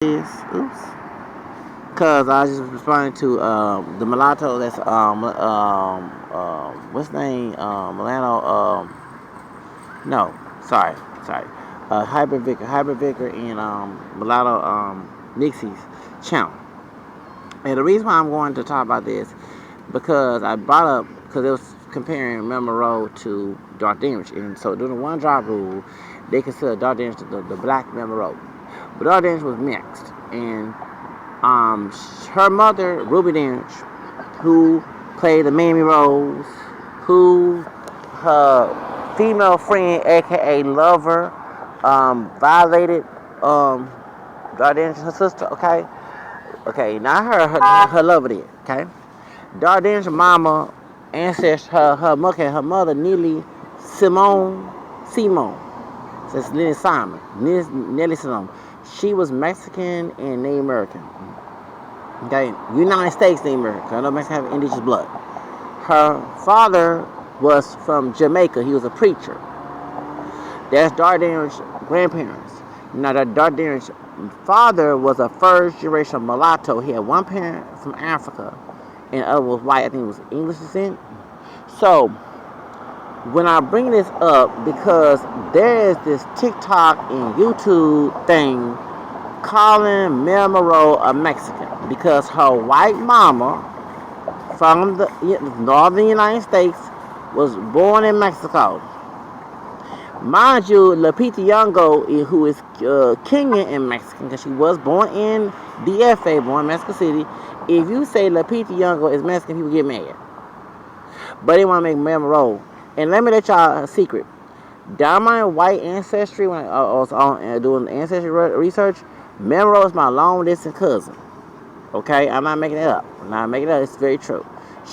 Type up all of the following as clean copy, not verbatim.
Is oops, cause I was just responding to the mulatto that's what's his name Milano no sorry hybrid vicar and mulatto Nixie's channel. And the reason why I'm going to talk about this because I brought up because it was comparing Marilyn Monroe to Dorothy Dandridge, and so during the one drop rule, they consider Dorothy Dandridge the black Marilyn Monroe, but Dorothy Dandridge was mixed, and her mother Ruby Dandridge, who played the Mammy Rose, who her female friend, aka lover, violated Dorothy Dandridge, her sister. Okay, not her lover did. Okay, Darden's mama, ancestor, her mother, Nelly Simone. So it's Nelly Simon, Nelly Simone. She was Mexican and Native American. Okay, United States Native American. I know Mexicans have indigenous blood. Her father was from Jamaica. He was a preacher. That's Darden's grandparents. Now, Darden's father was a first generation mulatto. He had one parent from Africa and the other was white. I think it was English descent. So when I bring this up, because there is this TikTok and YouTube thing calling Marilyn Monroe a Mexican because her white mama from the northern United States was born in Mexico. Mind you, Lupita Nyong'o, who is Kenyan and Mexican, because she was born in DFA, born in Mexico City. If you say Lupita Nyong'o is Mexican, people get mad. But they want to make Marilyn Monroe. And let me let y'all a secret. Down my white ancestry, when I was on doing ancestry research, Marilyn Monroe is my long distance cousin. Okay, I'm not making it up. It's very true.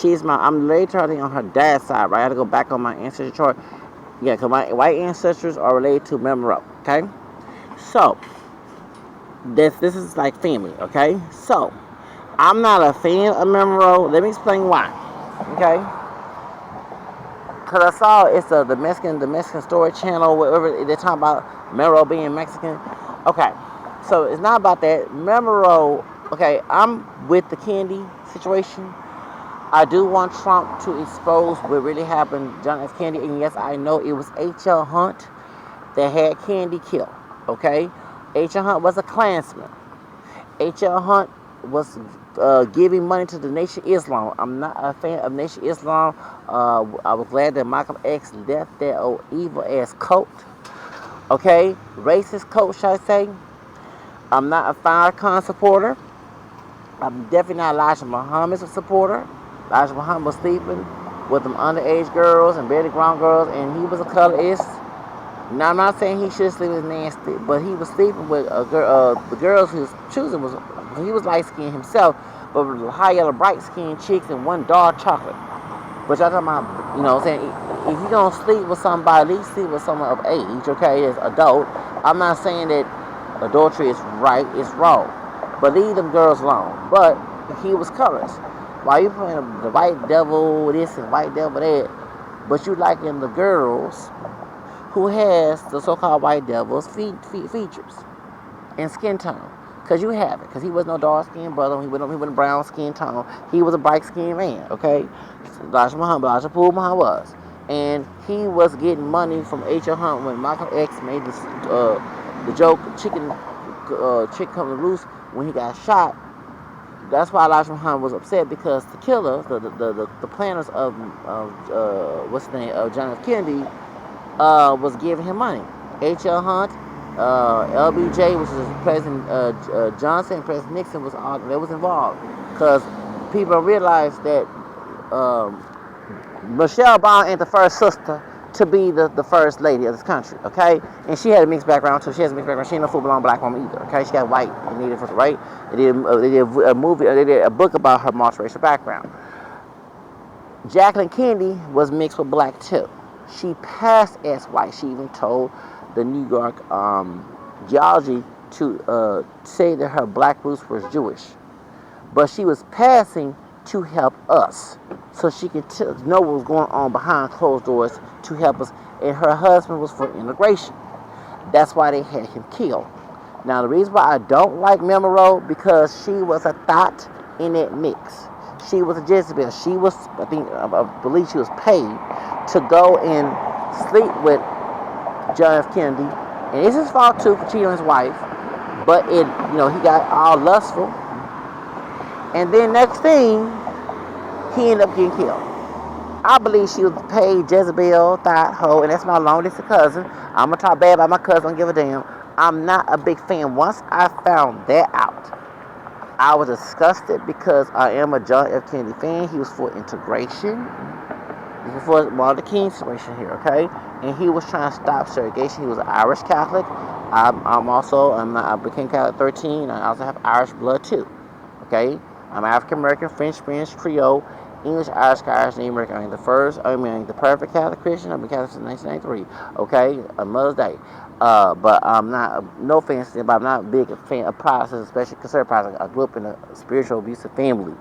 I'm related on her dad's side, right? I had to go back on my ancestry chart. Yeah, because my white ancestors are related to Marilyn Monroe. Okay, so this is like family. Okay, so I'm not a fan of Marilyn Monroe. Let me explain why. Okay, because I saw it's the Mexican Story Channel, whatever they're talking about Marilyn Monroe being Mexican. Okay, so it's not about that. Marilyn Monroe. Okay, I'm with the Kennedy situation. I do want Trump to expose what really happened to John F. Kennedy. And yes, I know it was H.L. Hunt that had Kennedy killed. Okay? H.L. Hunt was a Klansman. H.L. Hunt was giving money to the Nation of Islam. I'm not a fan of Nation of Islam. I was glad that Malcolm X left that old evil-ass cult. Okay? Racist cult, should I say. I'm not a Farrakhan supporter. I'm definitely not Elijah Muhammad's supporter. Elijah Muhammad was sleeping with them underage girls and barely grown girls, and he was a colorist. Now, I'm not saying he should sleep with nasty, but he was sleeping with a girl. The girls he was choosing he was light skinned himself, but with high yellow, bright skinned chicks and one dark chocolate. But y'all talking about, you know what I'm saying? If you're gonna sleep with somebody, at least sleep with someone of age, okay, as adult. I'm not saying that adultery is right, it's wrong. But leave them girls alone. But he was colorist. Why you playing the white devil this and white devil that, but you liking the girls who has the so-called white devil's features and skin tone? Because you have it. Because he was no dark-skinned brother. He wasn't brown skin tone. He was a bright-skinned man, okay? Elijah Muhammad was. And he was getting money from H.L. Hunt when Malcolm X made this, the joke, chick coming loose when he got shot. That's why Elijah Muhammad was upset, because the killer, the planners of what's the name of John F. Kennedy, was giving him money. H.L. Hunt, LBJ, which is President Johnson, and President Nixon was involved, because people realized that Michelle Obama ain't the first sister to be the first lady of this country, okay? And she had a mixed background too. She has a mixed background. She ain't no full-blown black woman either, okay? She got white and native, right? They did a movie, they did a book about her multiracial background. Jacqueline Kennedy was mixed with black too. She passed as white. She even told the New York geology to say that her black roots were Jewish, but she was passing to help us, so she could know what was going on behind closed doors to help us. And her husband was for integration. That's why they had him killed. Now, the reason why I don't like Monroe, because she was a thought in that mix. She was a Jezebel. She was, I believe she was paid to go and sleep with John F. Kennedy. And it's his fault too for cheating on his wife. But he got all lustful. And then next thing, he ended up getting killed. I believe she was paid Jezebel, thought, hoe, and that's my long distance cousin. I'm gonna talk bad about my cousin, don't give a damn. I'm not a big fan. Once I found that out, I was disgusted because I am a John F. Kennedy fan. He was for integration. He was for Martin Luther King situation here, okay? And he was trying to stop segregation. He was an Irish Catholic. I became Catholic at 13. I also have Irish blood too, okay? I'm African American, French, Spanish, Creole, English, Irish, Native American. I'm the perfect Catholic Christian. I've been Catholic since 1993. Okay, on Mother's Day. But I'm not, no offense, but I'm not a big fan of Protestants, especially conservative Protestants. I grew up in a spiritual abusive family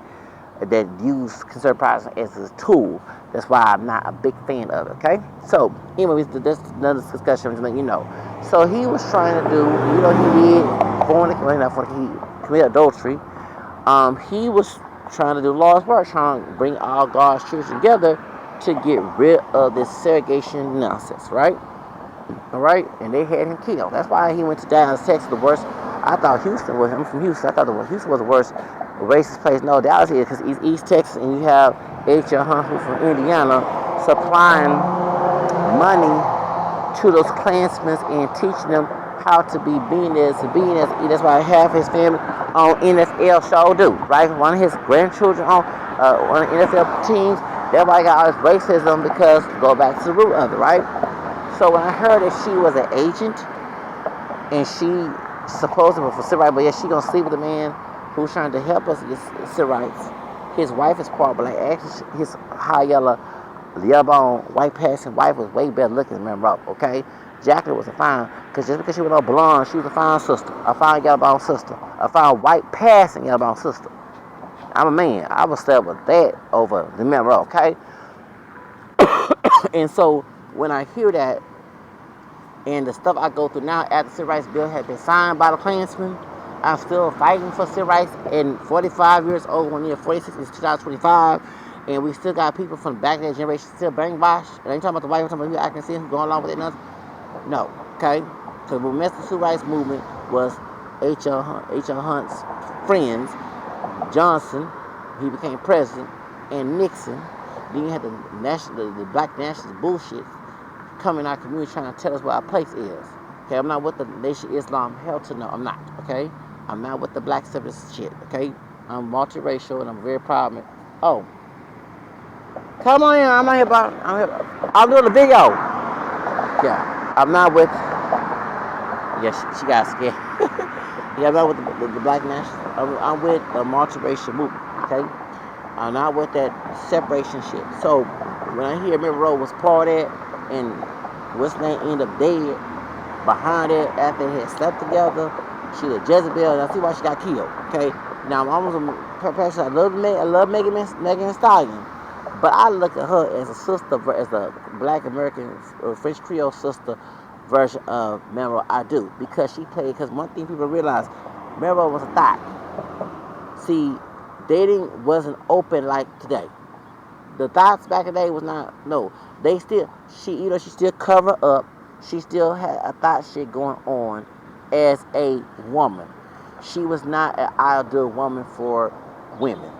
that used conservative Protestants as a tool. That's why I'm not a big fan of it. Okay, so anyway, that's another discussion. I'm just letting you know. So he was trying to do, he committed adultery. He was trying to do Lord's work, trying to bring all God's children together to get rid of this segregation nonsense, right? All right, and they had him killed. That's why he went to Dallas, Texas, the worst. I thought Houston was. I'm from Houston. I thought Houston was the worst racist place. No, Dallas is, because it's East Texas, and you have H.L. Hunt, who's from Indiana, supplying money to those Klansmen and teaching them how to be billionaires and billionaires. That's why half his family on NFL show do, right? One of his grandchildren on one of the NFL teams. That's why he got all this racism, because go back to the root of it, right? So when I heard that she was an agent and she supposedly for civil rights, but yeah, she gonna sleep with a man who's trying to help us get civil rights. His wife is part black. Actually, his high yellow bone, white passing wife was way better looking than Monroe, okay? Jacqueline was a fine, because just because she was no blonde, she was a fine sister, a fine yellow bone sister, a fine white passing yellow bone sister. I'm a man. I would stay with that over the Monroe, okay? And so when I hear that, and the stuff I go through now after the civil rights bill had been signed by the Klansmen, I'm still fighting for civil rights, and 45 years old, when you're 46, it's 2025, and we still got people from back in that generation still brainwashed. And I ain't talking about the white, I'm talking about you I can see who's going along with it. No, okay? Because what messed the civil rights movement was H.L. Hunt's friends, Johnson, he became president, and Nixon. Then you had the black nationalist bullshit coming in our community trying to tell us what our place is. Okay, I'm not with the Nation of Islam, hell to no, I'm not, okay? I'm not with the black separatist shit, okay? I'm multiracial and I'm very proud of it. Oh. Come on in, I'm here. I'm doing a video. Yeah, I'm not with, yeah, she got scared. Yeah, I'm not with the black national, I'm with the multiracial movement, okay? I'm not with that separation shit. So, when I hear Monroe was part of that, and what's name ended up dead behind it after they had slept together, she was Jezebel, and I see why she got killed, okay? Now, I'm almost a person, I love Megan Thee Stallion, but I look at her as a sister, as a black American, French Creole sister version of Monroe. I do, because she played, because one thing people realize, Monroe was a thot. See, dating wasn't open like today. The thoughts back in the day was not, no. They still, she still covered up. She still had a thought shit going on as a woman. She was not an ideal woman for women.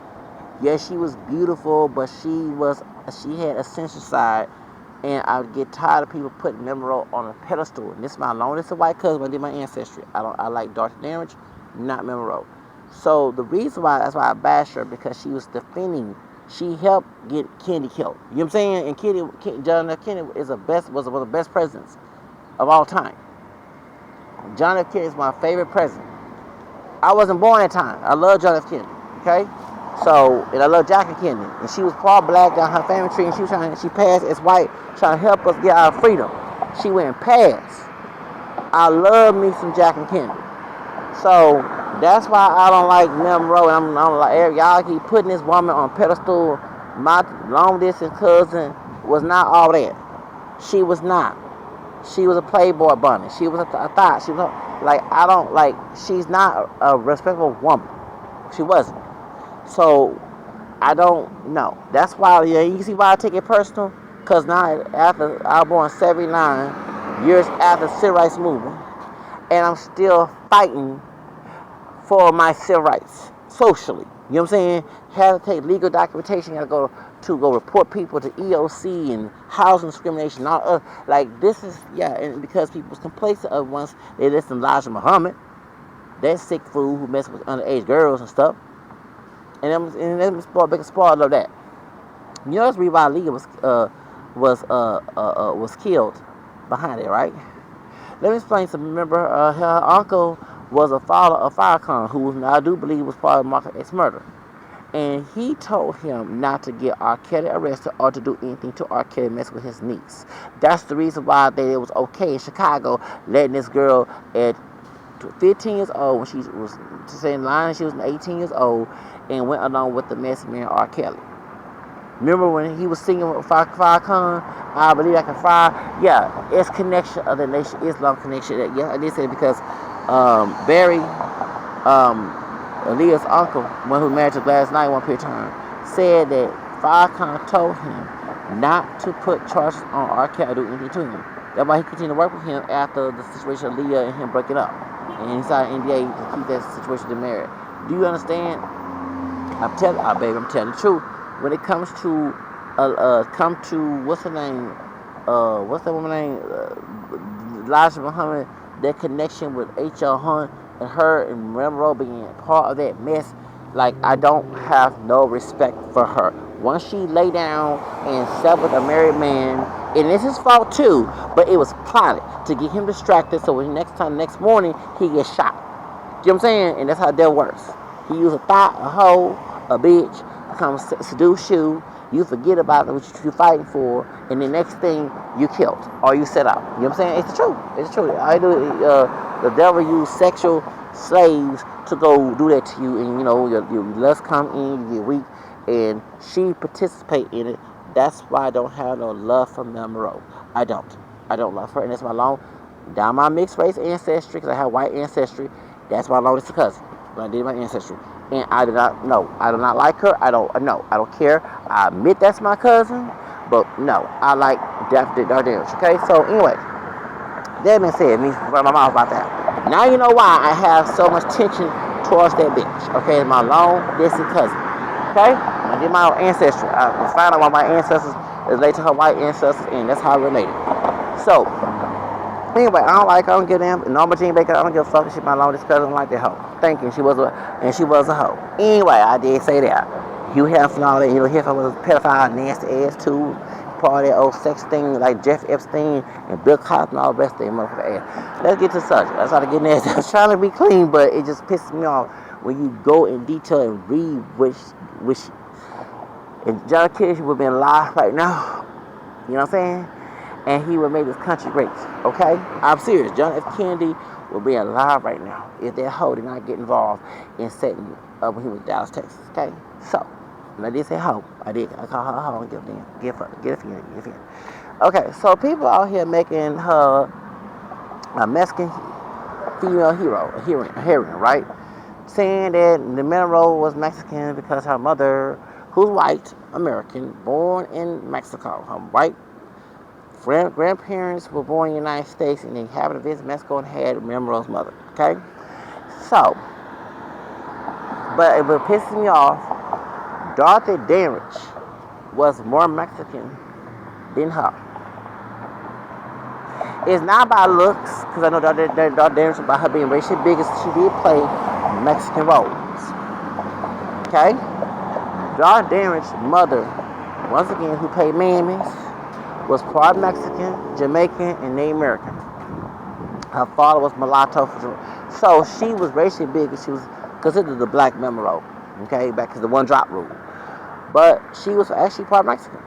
Yes, she was beautiful, but she had a sensual side. And I would get tired of people putting Monroe on a pedestal. And this is my longest white cousin when I did my Ancestry. I like Dorothy Dandridge, not Monroe. So the reason why, that's why I bashed her, because she was defending. She helped get Kennedy killed. You know what I'm saying? And John F. Kennedy was one of the best presidents of all time. John F. Kennedy is my favorite president. I wasn't born at that time. I love John F. Kennedy. Okay? So, and I love Jackie Kennedy. And she was part black on her family tree, and she passed as white, trying to help us get our freedom. She went past. I love me some Jackie Kennedy. So, that's why I don't like Monroe. I'm like, y'all keep putting this woman on a pedestal. My long distance cousin was not all that. She was not. She was a Playboy bunny. She was a thought. She was like, I don't like. She's not a respectable woman. She wasn't. So I don't know. That's why, yeah, you see why I take it personal. Cause now after I was born 79 years after the civil rights movement, and I'm still fighting for my civil rights socially. You know what I'm saying? Had to take legal documentation. Had to go report people to EOC and housing discrimination. And all like this is and because people was complacent of once they listened to Elijah Muhammad, that sick fool who messed with underage girls and stuff, and them big spoiled of that. You know that's why Leah was killed behind it, right? Let me explain some. Remember, her uncle was a father of Farrakhan, who I do believe was part of Malcolm X murder. And he told him not to get R. Kelly arrested or to do anything to R. Kelly mess with his niece. That's the reason why it was okay in Chicago letting this girl at 15 years old, when she was saying line, she was 18 years old, and went along with the mess man R. Kelly. Remember when he was singing with Farrakhan, I believe I can fly? Yeah, it's connection of the nation, Islam connection. Yeah, I did say it because Barry, Aaliyah's uncle, one who married her last night, one period of time, said that Farrakhan told him not to put charges on R. Kelly or do anything to him. That's why he continued to work with him after the situation of Leah and him breaking up. And he signed an NDA to keep that situation to married. Do you understand? I'm telling the truth. When it comes to what's her name? What's that woman's name? Elijah Muhammad. That connection with H.L. Hunt and her and Marilyn Monroe being part of that mess. Like, I don't have no respect for her. Once she lay down and slept with a married man, and it's his fault too, but it was plotted to get him distracted so when next morning he gets shot. You know what I'm saying? And that's how that works. He used a thought, a hoe, a bitch, come seduce you. You forget about what you're fighting for, and the next thing you killed or you set up. You know what I'm saying? It's the truth. It's the truth. I do. The devil used sexual slaves to go do that to you, and your lust come in, you get weak, and she participate in it. That's why I don't have no love for Marilyn Monroe. I don't love her, and that's my down my mixed race ancestry, because I have white ancestry. That's my longest cousin. When I did my ancestry. And I do not like her. I don't care. I admit that's my cousin, but no, I like Dorothy Dandridge. Okay, so anyway, that being said, me run my mouth about that. Now you know why I have so much tension towards that bitch. Okay, it's my long distant cousin. Okay, I did my ancestry. I found out one of my ancestors is related to her white ancestors, and that's how I related. So anyway, I don't give a damn. Norma Jean Baker, I don't give a fuck. She's my longest cousin. I don't like that hoe. Thinking she was a hoe. Anyway, I did say that. Hugh Hefner and all that. Hefner was a pedophile, nasty ass too. Part of that old sex thing like Jeff Epstein and Bill Cosby and all the rest of them motherfucker ass. Let's get to the subject. That's how to get nasty. I was trying to be clean, but it just pisses me off when you go in detail and read which if John Kennedy would have been alive right now. You know what I'm saying? And he would make this country great. Okay? I'm serious. John F. Kennedy would be alive right now if that hoe did not get involved in setting up when he was in Dallas, Texas. Okay? So, when I did say hoe, I call her a hoe and give a damn. Get a feeling. Okay, so people out here making her a Mexican female hero, a heroine, right? Saying that the Monroe was Mexican because her mother, who's white, American, born in Mexico, her white grandparents were born in the United States and they happened to visit Mexico and had Monroe's mother. Okay? So, but it was pissing me off. Dorothy Dandridge was more Mexican than her. It's not by looks, because I know Dorothy Dandridge, about her being racially big, she did play Mexican roles. Okay? Dorothy Dandridge's mother, once again, who played mammies, was part Mexican, Jamaican, and Native American. Her father was mulatto. So she was racially big, and she was considered the black Monroe. Okay, back to the one drop rule. But she was actually part Mexican.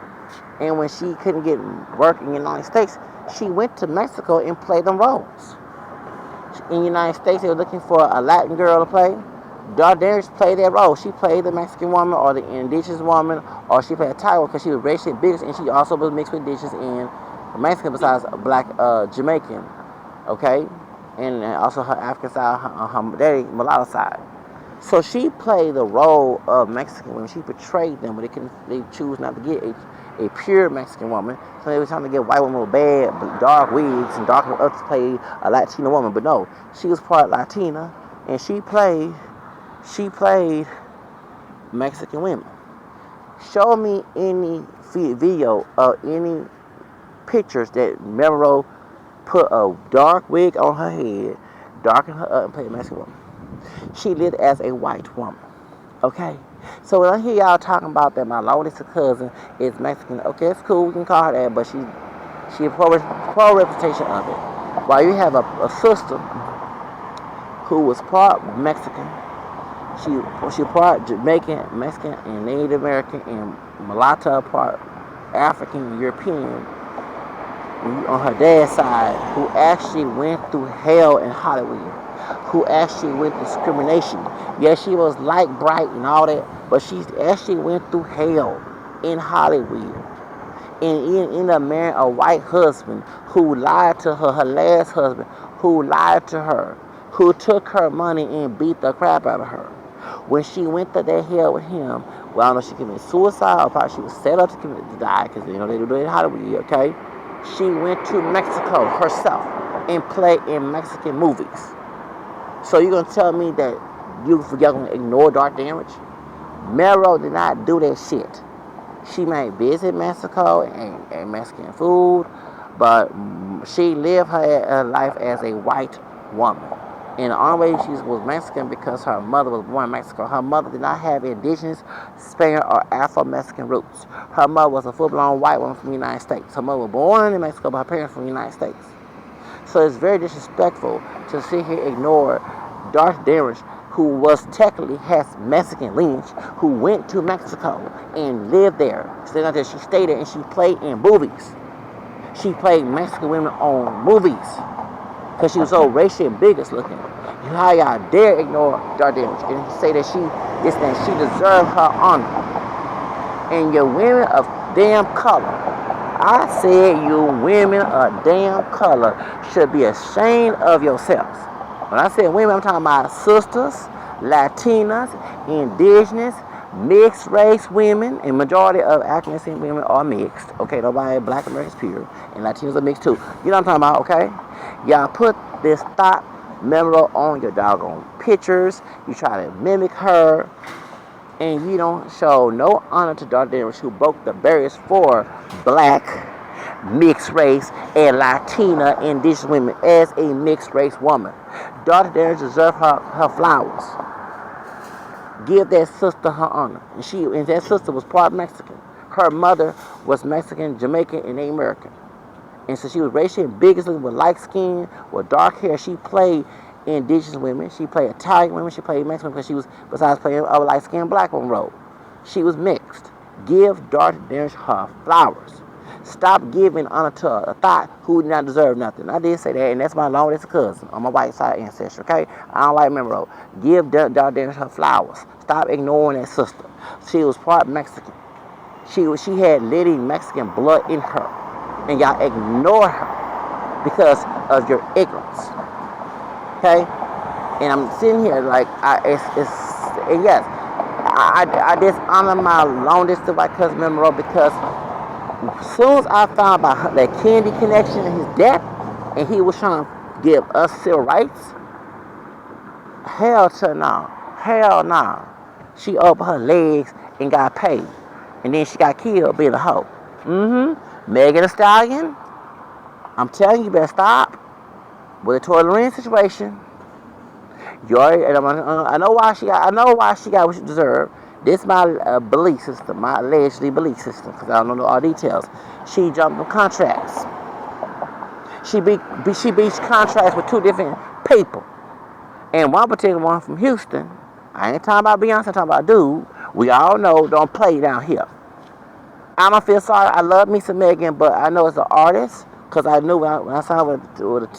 And when she couldn't get work in the United States, she went to Mexico and played them roles. In the United States, they were looking for a Latin girl to play. Dorothy Dandridge played that role. She played the Mexican woman or the indigenous woman, or she played a Thai because she was racially big, and she also was mixed with indigenous and Mexican besides black Jamaican, okay, and also her African side, her daddy mulatto side. So she played the role of Mexican women. She portrayed them, but they choose not to get a pure Mexican woman. So they were trying to get white women with bad, dark wigs and dark up to play a Latina woman. But no, she was part Latina, and she played Mexican women. Show me any video of any pictures that Monroe put a dark wig on her head, darkened her up, and played a Mexican woman. She lived as a white woman. Okay? So when I hear y'all talking about that my longest cousin is Mexican, okay, it's cool, we can call her that, but she a poor reputation of it. While you have a sister who was part Mexican, she part Jamaican, Mexican, and Native American, and mulatto, part African and European, on her dad's side, who actually went through hell in Hollywood, who actually went through discrimination. Yes, she was light, bright, and all that, but she actually went through hell in Hollywood. And ended up marrying a white husband who lied to her last husband, who lied to her, who took her money and beat the crap out of her. When she went through that hell with him, well, I don't know if she committed suicide or probably she was set up to die, because they do it in Hollywood, okay? She went to Mexico herself and played in Mexican movies. So you're going to tell me that you're going to ignore Dorothy Dandridge? Monroe did not do that shit. She may visit Mexico and Mexican food, but she lived her life as a white woman. And the only way she was Mexican because her mother was born in Mexico. Her mother did not have indigenous, Spanish, or Afro-Mexican roots. Her mother was a full-blown white woman from the United States. Her mother was born in Mexico, but her parents from the United States. So it's very disrespectful to sit here and ignore Dorothy Dandridge, who was technically has Mexican lineage, who went to Mexico and lived there. So not that she stayed there and she played in movies. She played Mexican women on movies because she was so racial and bigoted looking. How y'all dare ignore Dorothy Dandridge and say that she deserved her honor? And your women of damn color, I said you women of damn color should be ashamed of yourselves. When I say women, I'm talking about sisters, Latinas, indigenous, mixed race women, and majority of African women are mixed. Okay, nobody black Americans pure, and Latinos are mixed too. You know what I'm talking about, okay? Y'all put this thought Monroe on your doggone pictures. You try to mimic her, and you don't show no honor to Dorothy Dandridge, who broke the barriers for black, mixed race, and Latina indigenous women as a mixed race woman. Dorothy Dandridge deserves her flowers. Give that sister her honor. And that sister was part Mexican. Her mother was Mexican, Jamaican, and Native American. And so she was racially and bigotly with light skin, with dark hair. She played indigenous women. She played Italian women. She played Mexican because she was, besides playing a light skinned black woman role, she was mixed. Give Dorothy Dandridge her flowers. Stop giving honor to a thought who did not deserve nothing. I did say that, and that's my longest cousin on my white side ancestry, okay? I don't like Monroe. Give Dorothy Dandridge her flowers. Stop ignoring that sister. She was part Mexican. She had little Mexican blood in her. And y'all ignore her because of your ignorance. Okay? And I'm sitting here like, and yes, I dishonor my long-distance white cousin Monroe because as soon as I found about that Kennedy connection and his death, and he was trying to give us civil rights, hell to no. Hell no. She opened her legs and got paid. And then she got killed being a hoe. Megan Thee Stallion, I'm telling you, better stop with the toilet situation. I know why she got what she deserved. This is my belief system, my allegedly belief system, because I don't know all details. She jumped on contracts. She beached contracts with two different people. And one particular one from Houston, I ain't talking about Beyonce, I'm talking about dude, we all know don't play down here. I don't feel sorry. I love me some Megan, but I know as an artist, because I knew when I signed with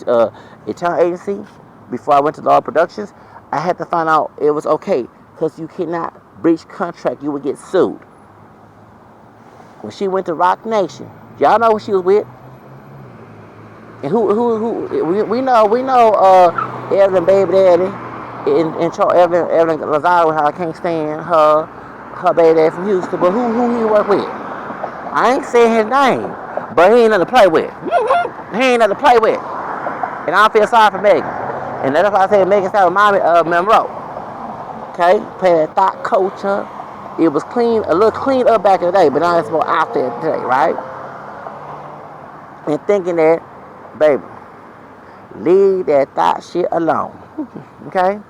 a talent agency, before I went to Law Productions, I had to find out it was okay, because you cannot breach contract. You would get sued. When she went to Rock Nation, y'all know who she was with? And we know Evelyn baby daddy and Charles Evelyn Lazaro, how I can't stand her baby daddy from Houston, but who he work with? I ain't saying his name, but he ain't nothing to play with. He ain't nothing to play with. And I don't feel sorry for Megan. And that's why I say Megan started reminding me of Monroe. Okay? Play that thought culture. It was clean, a little cleaned up back in the day, but now it's more out there today, right? And thinking that, baby, leave that thought shit alone. Okay?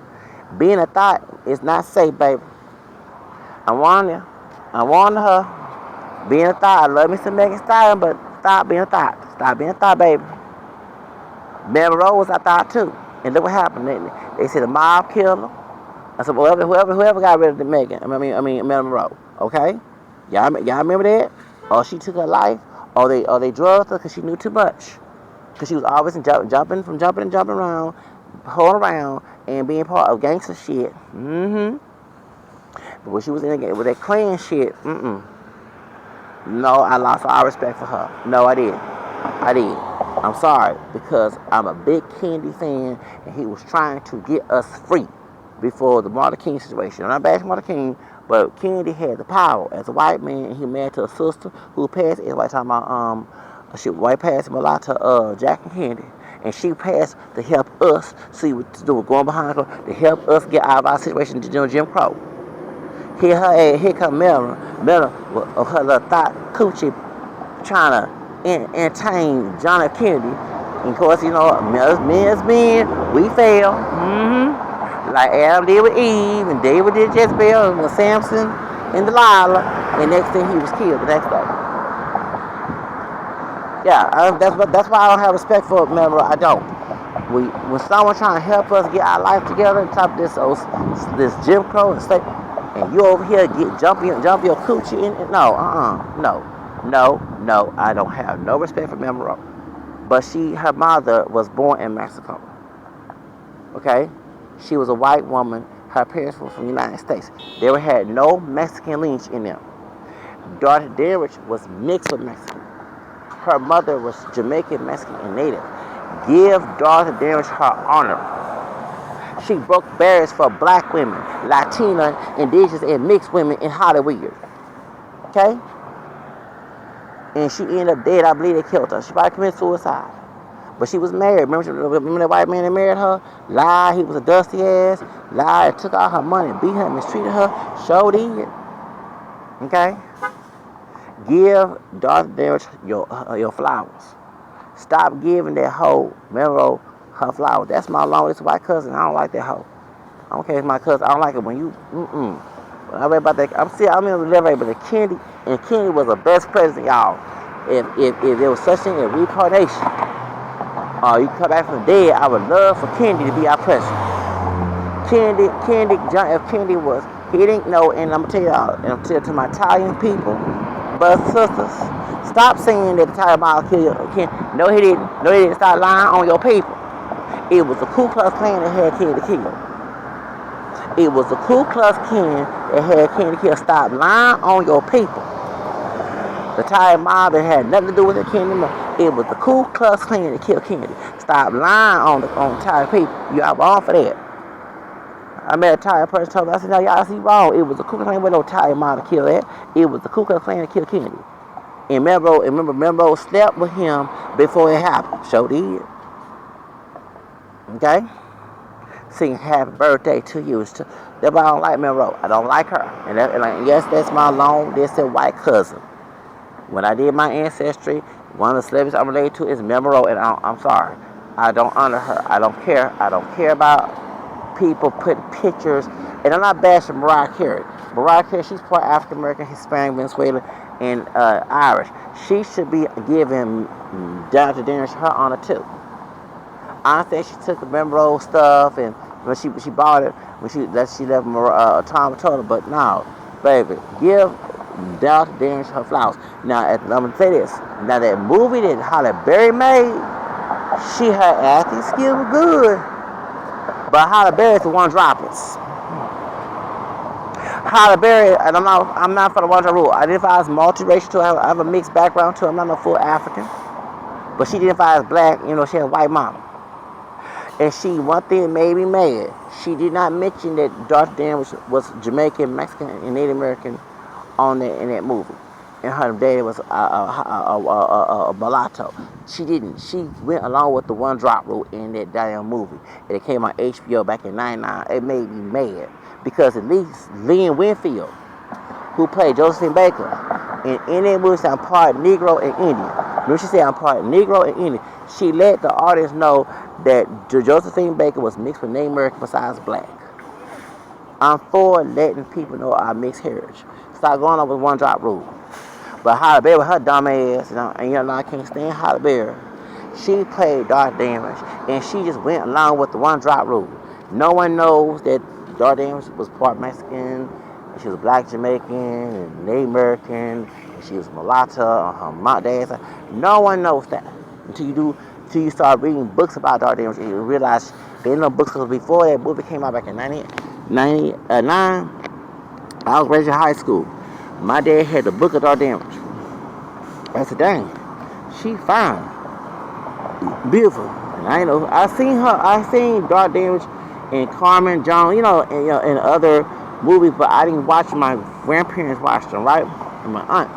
Being a thought is not safe, baby. I warn you. I warn her. Being a thought, I love me some Megan Stallion, but stop being a thought. Stop being a thought, baby. Marilyn Monroe was a thought too. And look what happened. They said the mob killed her. I said, whoever got rid of the Megan, Marilyn Monroe, okay? Y'all remember that? Or she took her life, or they drugged her because she knew too much. Because she was always jumping around, holding around, and being part of gangster shit. But when she was in with that Klan shit, no, I lost all respect for her. No, I did. I'm sorry, because I'm a big Kennedy fan, and he was trying to get us free before the Martin King situation. I'm not bashing Martin King, but Kennedy had the power as a white man, and he married to a sister who passed. Everybody talking about white passed him a lot to Jackie Kennedy, and she passed to help us see what to do, going behind her to help us get out of our situation to do Jim Crow. Here come Marilyn of her little thought coochie trying to entertain John F. Kennedy. And of course, you know, men's men, we fail. Like Adam did with Eve, and David did Jezebel, and Samson and Delilah, and next thing he was killed the next day. Yeah, that's why I don't have respect for Monroe. I don't. When someone trying to help us get our life together, top of this Jim Crow and state, and you over here jump your coochie in, no, I don't have no respect for Monroe. But her mother was born in Mexico. Okay? She was a white woman. Her parents were from the United States. They had no Mexican lineage in them. Dorothy Dandridge was mixed with Mexican. Her mother was Jamaican, Mexican, and Native. Give Dorothy Dandridge her honor. She broke barriers for black women, Latina, indigenous, and mixed women in Hollywood. Okay? And she ended up dead. I believe they killed her. She probably committed suicide. But she was married. Remember that white man that married her? Lied, he was a dusty ass. Lied, took all her money, beat her, mistreated her. Showed it. Okay? Give Dorothy Dandridge your flowers. Stop giving that hoe, Monroe, her flowers. That's my longest white cousin. I don't like that hoe. I don't care if it's my cousin. I don't like it when you, When I read about that, I'm in the level, but the Kennedy, and Kennedy was the best president, y'all. If there was such thing as reincarnation, you come back from the dead, I would love for Kennedy to be our president. John F. Kennedy he didn't know, and I'm going to tell y'all, and I'm telling to my Italian people, brothers and sisters, stop saying that the Italian mob killed Kennedy. No, he didn't. No, he didn't. Stop lying on your people. It was the Ku Klux Klan that had Kennedy killed. It was the Ku Klux Klan that had Kennedy killed. Stop lying on your people. The Italian mob that had nothing to do with the Kennedy. It was the Ku Klux Klan that killed Kennedy. Stop lying on the Italian people. You are wrong for that. I met an Italian person told me, I said, no, y'all see wrong. It was the Ku Klux Klan with no Italian mob to kill that. It was the Ku Klux Klan that killed Kennedy. And Monroe slept with him before it happened. So did. Okay? Sing happy birthday to you. That's why I don't like Monroe. I don't like her. And yes, that's my long distant white cousin. When I did my ancestry, one of the celebrities I'm related to is Monroe, and I'm sorry. I don't honor her. I don't care. I don't care about people putting pictures. And I'm not bashing Mariah Carey. Mariah Carey, she's part African American, Hispanic, Venezuelan, and Irish. She should be giving Dr. Dandridge her honor too. I think she took the Monroe stuff, and when she bought it, when she left Tom told her, but no, baby, give Dr. Dandridge her flowers. Now, I'm gonna say this. Now, that movie that Halle Berry made, her acting skill was good, but Halle Berry's the one droplets. Halle Berry, and I'm not for the one drop rule. I identify as multiracial too. I have a mixed background too. I'm not no full African. but she identified as black. She had a white mama. And one thing made me mad. She did not mention that Dorothy Dandridge was Jamaican, Mexican, and Native American in that movie. And her daddy was a mulatto. She didn't. She went along with the one drop rule in that damn movie. And it came on HBO back in '99. It made me mad because at least Lynn Winfield, who played Josephine Baker, and in that movie said I'm part Negro and Indian. When she said I'm part Negro and Indian, she let the audience know that Josephine Baker was mixed with Native American besides black. I'm for letting people know our mixed heritage. Stop going on with one drop rule. But Halle Berry with her dumb ass, and I can't stand Halle Berry. She played Dorothy Dandridge, and she just went along with the one drop rule. No one knows that Dorothy Dandridge was part Mexican, and she was black Jamaican, and Native American, and she was mulatto on her mom dad's side. No one knows that until you start reading books about Dorothy Dandridge, and you realize there ain't no books before that movie came out back in 1999. I was raised in high school. My dad had the book of Dorothy Dandridge. I said, dang, she fine, beautiful. And I seen Dorothy Dandridge and Carmen Jones, in other movies, but I didn't watch them. My grandparents watched them, right? And my aunt.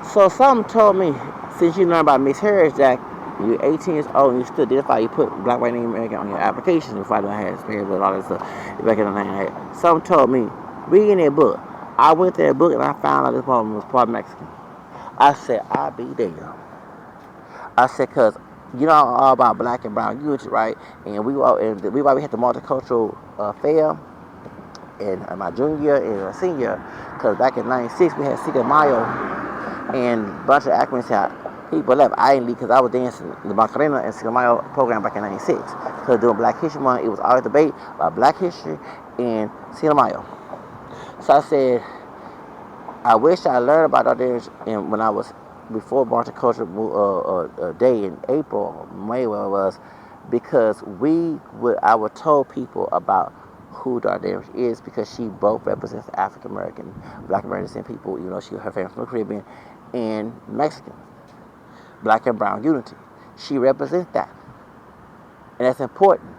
So something told me, since you learn about mixed heritage, that you're 18 years old and you still identify, you put black, white, Native American on your application. If I don't have experience with all that stuff, back in the 1990s. Something told me, reading that book. I went to that book and I found out this woman was part Mexican. I said, I'll be there. I said, because all about black and brown unity, right? And we had the multicultural fair in my junior year and my senior year, because back in '96 we had Cinco de Mayo and a bunch of Africans had people left. I didn't leave because I was dancing the Macarena and Cinco de Mayo program back in '96. Because during Black History Month, it was always debate about Black history and Cinco de Mayo. So I said, I wish I learned about all this when I was before Multicultural Day in April, May, where it was, because I would tell people about who Dorothy Dandridge is, because she both represents African American, Black American descent people. Her family from the Caribbean and Mexican, black and brown unity. She represents that, and that's important.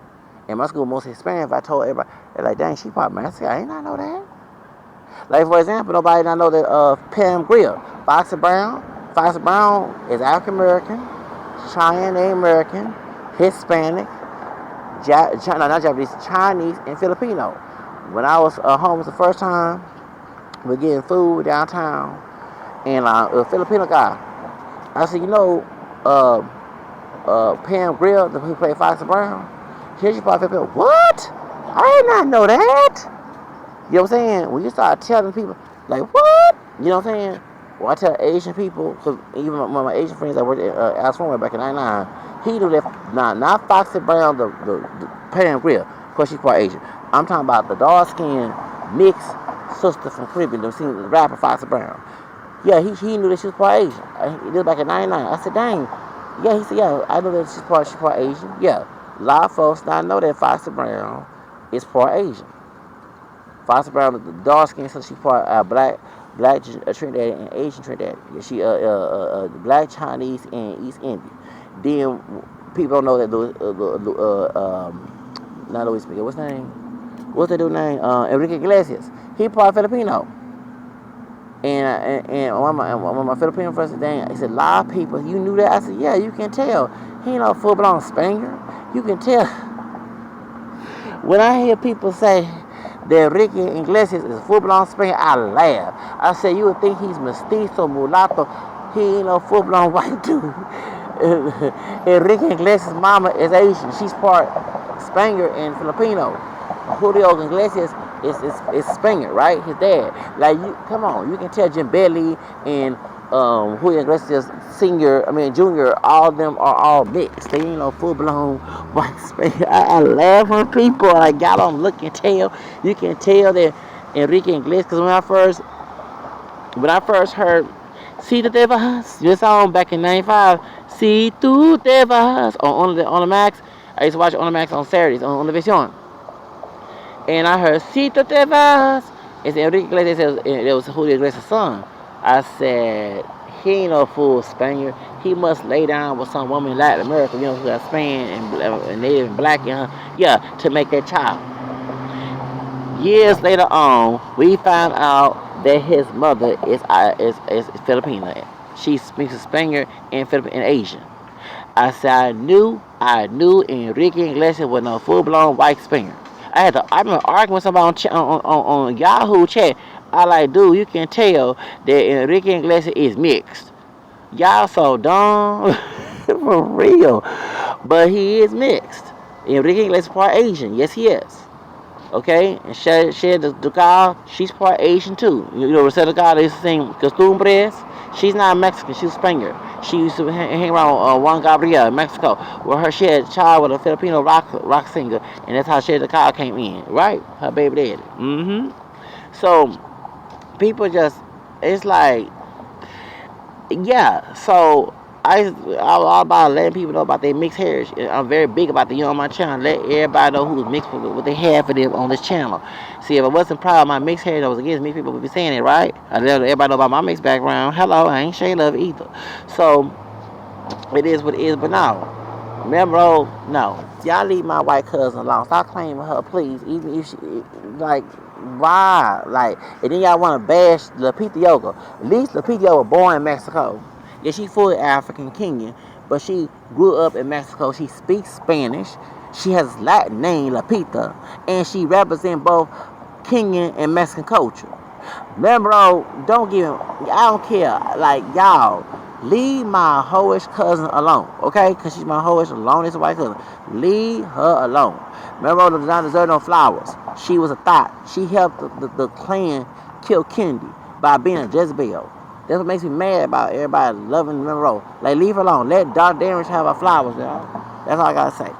In my school, most Hispanic, if I told everybody, they're like, dang, she part Mexican. I did not know that. Like, for example, nobody not know that Pam Grier, Foxy Brown is African American, Cheyenne American, Hispanic, not Japanese, Chinese, and Filipino. When I was home the first time, we're getting food downtown, and a Filipino guy, I said, Pam Grier, who played Foxy Brown, she part Filipino. What? I did not know that. You know what I'm saying? When you start telling people, like, what? You know what I'm saying? Well, I tell Asian people, because even one of my Asian friends that worked at Arizona back in '99, he knew that, not Foxy Brown, the Pam Grier, of course she's part Asian. I'm talking about the dark-skinned, mixed sister from Caribbean, the rapper Foxy Brown. Yeah, he knew that she was part Asian. He did back in '99. I said, dang. Yeah, he said, yeah, I know that she's part Asian. Yeah, a lot of folks not know that Foxy Brown is part Asian. Foxy Brown, the dark skin, so she part black Trinidad and Asian Trinidad. She black Chinese and East Indian. Then people don't know that not Luis Miguel. What's his name? What's that dude's name? Enrique Iglesias. He part Filipino. And one of my Filipino friends said, he said, a lot of people, you knew that? I said, yeah, you can tell. He ain't no full blown Spaniard. You can tell. When I hear people say that Ricky Iglesias is full-blown Spaniard, I laugh. I say, you would think he's mestizo, mulatto. He ain't no full-blown white dude. Enrique Iglesias' mama is Asian. She's part Spaniard and Filipino. Julio Iglesias is Spaniard, right? His dad. Like, come on. You can tell Jim Bailey and Julio Iglesias Junior, all of them are all mixed. They ain't no full-blown white Spaniard. I laugh when people got on look and tell. You can tell that Enrique Iglesias, because when I first heard Si Tu Te Vas, this song back in '95, Si Tu Te Vas, on the Max. I used to watch on the Max on Saturdays on the Vision. And I heard Si Tu Te Vas. It's Enrique Iglesias. It was Julio Iglesias' son. I said, He ain't no full Spaniard. He must lay down with some woman in Latin America, who got Spanish and Native and Black in her, to make that child. Years later on, we found out that his mother is Filipino. She speaks Spaniard and Filipino and Asian. I said I knew Enrique Iglesias was no full blown white Spaniard. I remember arguing with somebody on Yahoo chat. I like, dude, you can tell that Enrique Iglesias is mixed. Y'all so dumb. For real. But he is mixed. Enrique Iglesias is part Asian. Yes, he is. Okay? And Shed the girl, she's part Asian too. Rosetta God is saying Costumbres. She's not Mexican. She's Spaniard. She used to hang around Juan Gabriel in Mexico, where she had a child with a Filipino rock singer, and that's how Shed the Cow came in. Right? Her baby daddy. So, people just, it's like, yeah, so I'm all about letting people know about their mixed heritage. I'm very big about the on my channel. Let everybody know who's mixed with what they have for them on this channel. See, if I wasn't proud of my mixed heritage, I was against mixed people would be saying it, right? I let everybody know about my mixed background. Hello, I ain't Shay Love either. So it is what it is, but no. Remember, no. Y'all leave my white cousin alone. Stop claiming her, please. Even if she, like, why? Like, and then y'all want to bash Lupita Yoga. At least Lupita Yoga was born in Mexico. Yeah, she's fully African Kenyan, but she grew up in Mexico. She speaks Spanish. She has Latin name, Lupita, and she represents both Kenyan and Mexican culture. Remember, don't give him, I don't care. Like, y'all, leave my hoish cousin alone, okay? Because she's my hoish alone. It's a white cousin. Leave her alone. Remember, the don't deserve no flowers. She was a thought. She helped the clan kill Kennedy by being a Jezebel. That's what makes me mad about everybody loving Monroe. Like, leave her alone. Let Dottie Dandridge have her flowers, y'all. That's all I gotta say.